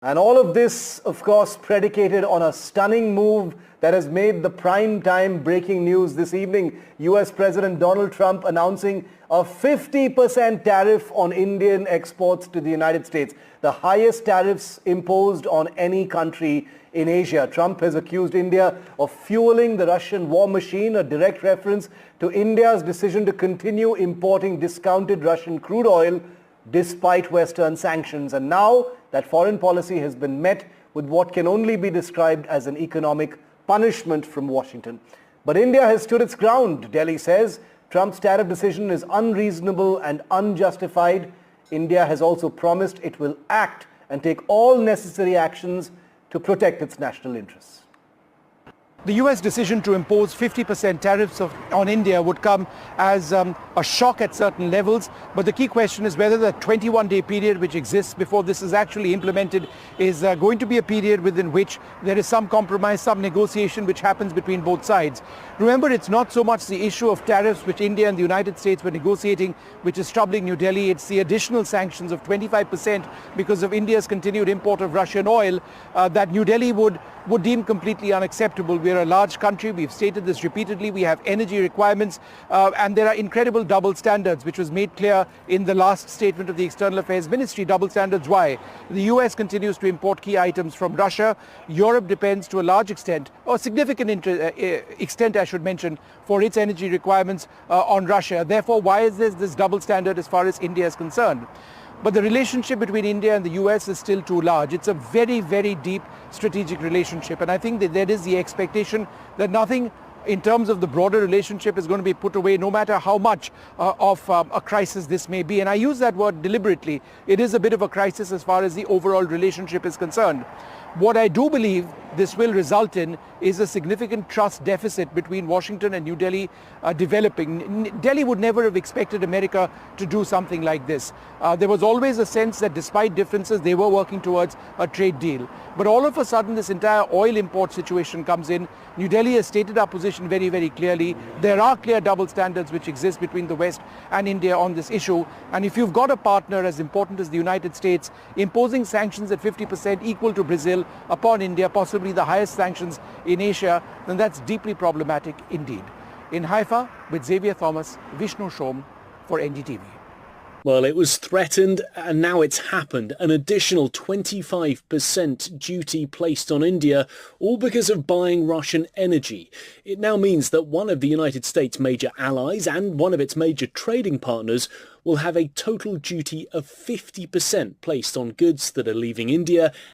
And all of this, of course, predicated on a stunning move that has made the prime time breaking news this evening. US President Donald Trump announcing a 50% tariff on Indian exports to the United States, the highest tariffs imposed on any country in Asia. Trump has accused India of fueling the Russian war machine, a direct reference to India's decision to continue importing discounted Russian crude oil despite Western sanctions. And now that foreign policy has been met with what can only be described as an economic punishment from Washington. But India has stood its ground, Delhi says. Trump's tariff decision is unreasonable and unjustified. India has also promised it will act and take all necessary actions to protect its national interests. The US decision to impose 50% tariffs on India would come as a shock at certain levels, but the key question is whether the 21-day period which exists before this is actually implemented is going to be a period within which there is some compromise, some negotiation which happens between both sides. Remember, it's not so much the issue of tariffs which India and the United States were negotiating which is troubling New Delhi. It's the additional sanctions of 25% because of India's continued import of Russian oil that New Delhi would deem completely unacceptable. We are a large country. We've stated this repeatedly. We have energy requirements and there are incredible double standards, which was made clear in the last statement of the External Affairs Ministry. Double standards why? The US continues to import key items from Russia. Europe depends to a large extent, or significant extent I should mention, for its energy requirements on Russia. Therefore, why is this double standard as far as India is concerned? But the relationship between India and the US is still too large. It's a very, very deep strategic relationship. And I think that there is the expectation that nothing in terms of the broader relationship is going to be put away, no matter how much of a crisis this may be. And I use that word deliberately. It is a bit of a crisis as far as the overall relationship is concerned. What I do believe this will result in is a significant trust deficit between Washington and New Delhi developing. Delhi would never have expected America to do something like this. There was always a sense that despite differences, they were working towards a trade deal. But all of a sudden, this entire oil import situation comes in. New Delhi has stated our position very, very clearly. There are clear double standards which exist between the West and India on this issue. And if you've got a partner as important as the United States imposing sanctions at 50% equal to Brazil upon India, possibly the highest sanctions in Asia, then that's deeply problematic indeed. In Haifa, with Xavier Thomas, Vishnu Shom for NDTV. Well, it was threatened and now it's happened. An additional 25% duty placed on India, all because of buying Russian energy. It now means that one of the United States' major allies and one of its major trading partners will have a total duty of 50% placed on goods that are leaving India